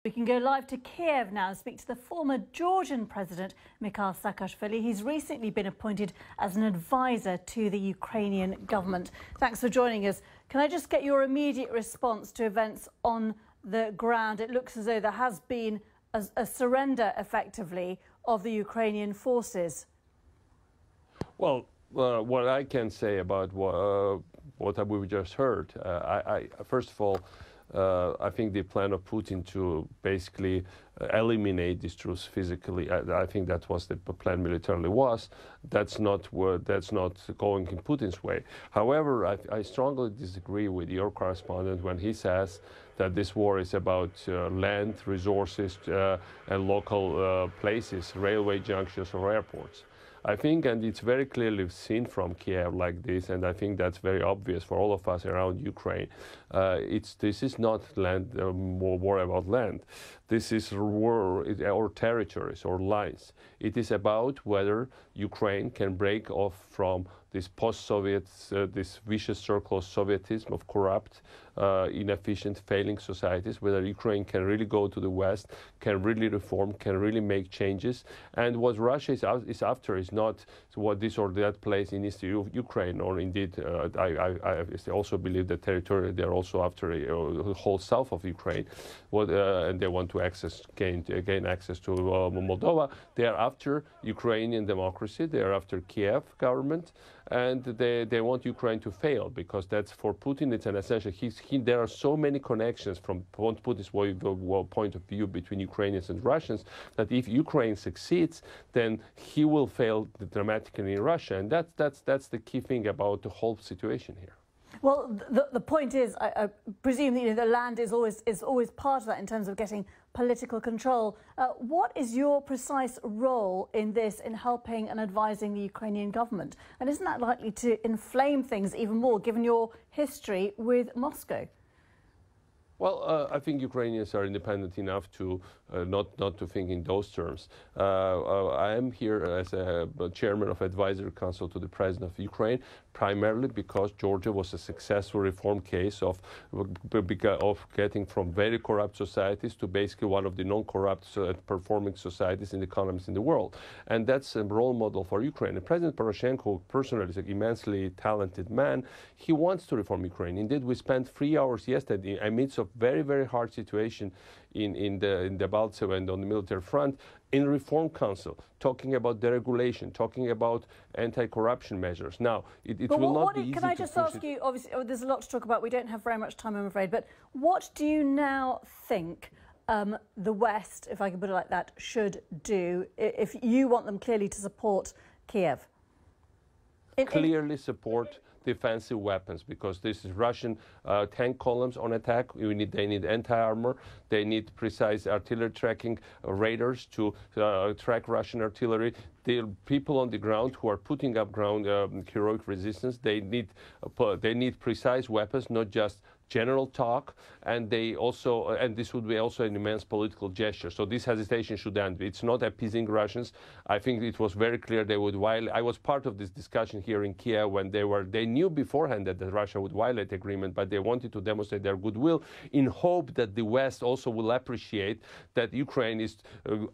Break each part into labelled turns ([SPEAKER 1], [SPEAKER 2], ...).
[SPEAKER 1] We can go live to Kiev now and speak to the former Georgian president, Mikheil Saakashvili. He's recently been appointed as an advisor to the Ukrainian government. Thanks for joining us. Can I just get your immediate response to events on the ground? It looks as though there has been a surrender, effectively, of the Ukrainian forces.
[SPEAKER 2] Well, what I can say about what we've just heard, first of all, I think the plan of Putin to basically eliminate these troops physically, I think that was the plan militarily was. That's not going in Putin's way. However, I strongly disagree with your correspondent when he says that this war is about land, resources, and local places, railway junctions or airports. I think, and it's very clearly seen from Kiev like this, and I think that's very obvious for all of us around Ukraine. This is not land, war about land. This is war or territories or lines. It is about whether Ukraine can break off from this post-Soviet, this vicious circle of Sovietism, of corrupt, inefficient, failing societies, whether Ukraine can really go to the West, can really reform, can really make changes. And what Russia is after is not what this or that place in East Ukraine, or indeed, I also believe that territory, they're also after the whole south of Ukraine, and they want to gain access to Moldova. They are after Ukrainian democracy, they are after Kiev government, and they want Ukraine to fail, because that's, for Putin, it's an essential. There are so many connections from Putin's point of view between Ukrainians and Russians that if Ukraine succeeds, then he will fail dramatically in Russia, and that's the key thing about the whole situation here.
[SPEAKER 1] Well, the point is, I presume that the land is always part of that in terms of getting political control. What is your precise role in this, in helping and advising the Ukrainian government? And isn't that likely to inflame things even more, given your history with Moscow?
[SPEAKER 2] Well, I think Ukrainians are independent enough to not to think in those terms. I am here as a chairman of Advisory Council to the President of Ukraine, primarily because Georgia was a successful reform case of getting from very corrupt societies to basically one of the non-corrupt performing societies and economies in the world. And that's a role model for Ukraine. And President Poroshenko personally is an immensely talented man. He wants to reform Ukraine. Indeed, we spent 3 hours yesterday amidst of very, very hard situation in the Baltsev and on the military front in Reform Council, talking about deregulation, talking about anti-corruption measures. Now, it will not be easy.
[SPEAKER 1] Can I just ask you, obviously, there's a lot to talk about. We don't have very much time, I'm afraid, but what do you now think the West, if I can put it like that, should do if you want them clearly to support Kiev?
[SPEAKER 2] Clearly support defensive weapons, because this is Russian tank columns on attack. They need anti-armor. They need precise artillery tracking radars to track Russian artillery. The people on the ground who are putting up heroic resistance, they need precise weapons, not just general talk, and this would be also an immense political gesture. So this hesitation should end. It's not appeasing Russians. I think it was very clear they would violate. I was part of this discussion here in Kiev when they knew beforehand that Russia would violate the agreement, but they wanted to demonstrate their goodwill in hope that the West also will appreciate that Ukraine is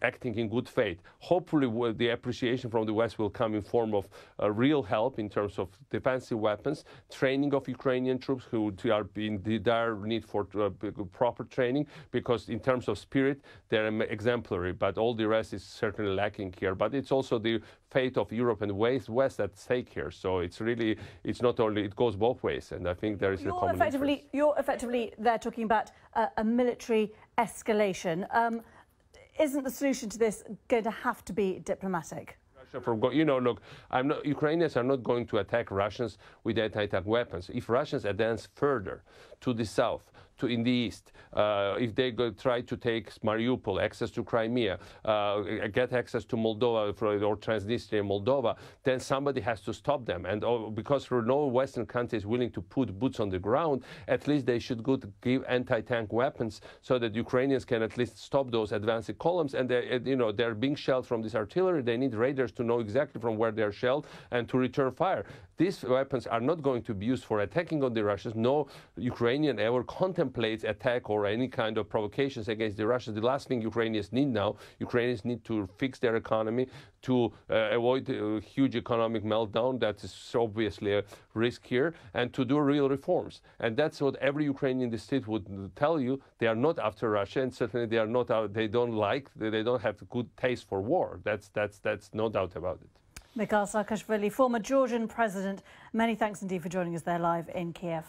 [SPEAKER 2] acting in good faith. Hopefully the appreciation from the West will come in form of real help in terms of defensive weapons, training of Ukrainian troops who are in dire need for proper training, because in terms of spirit they're exemplary, but all the rest is certainly lacking here. But it's also the fate of Europe and West at stake here. So it's not only, it goes both ways, and I think there is a common interest.
[SPEAKER 1] You're effectively there talking about a military escalation. Isn't the solution to this going to have to be diplomatic?
[SPEAKER 2] Look, Ukrainians are not going to attack Russians with anti-tank weapons. If Russians advance further to the south, in the east, if they try to take Mariupol, access to Crimea, get access to Moldova or Transnistria, Moldova, then somebody has to stop them. And because no Western country is willing to put boots on the ground, at least they should give anti-tank weapons so that Ukrainians can at least stop those advancing columns. And they're being shelled from this artillery. They need radars to know exactly from where they're shelled and to return fire. These weapons are not going to be used for attacking on the Russians. No Ukrainian ever contemplated contemplates attack or any kind of provocations against the Russians. The last thing Ukrainians need now, Ukrainians need to fix their economy, to avoid a huge economic meltdown. That is obviously a risk here, and to do real reforms. And that's what every Ukrainian in the state would tell you. They are not after Russia, and certainly they are not. They don't have a good taste for war. That's no doubt about it.
[SPEAKER 1] Mikheil Saakashvili, former Georgian president, many thanks indeed for joining us there live in Kiev.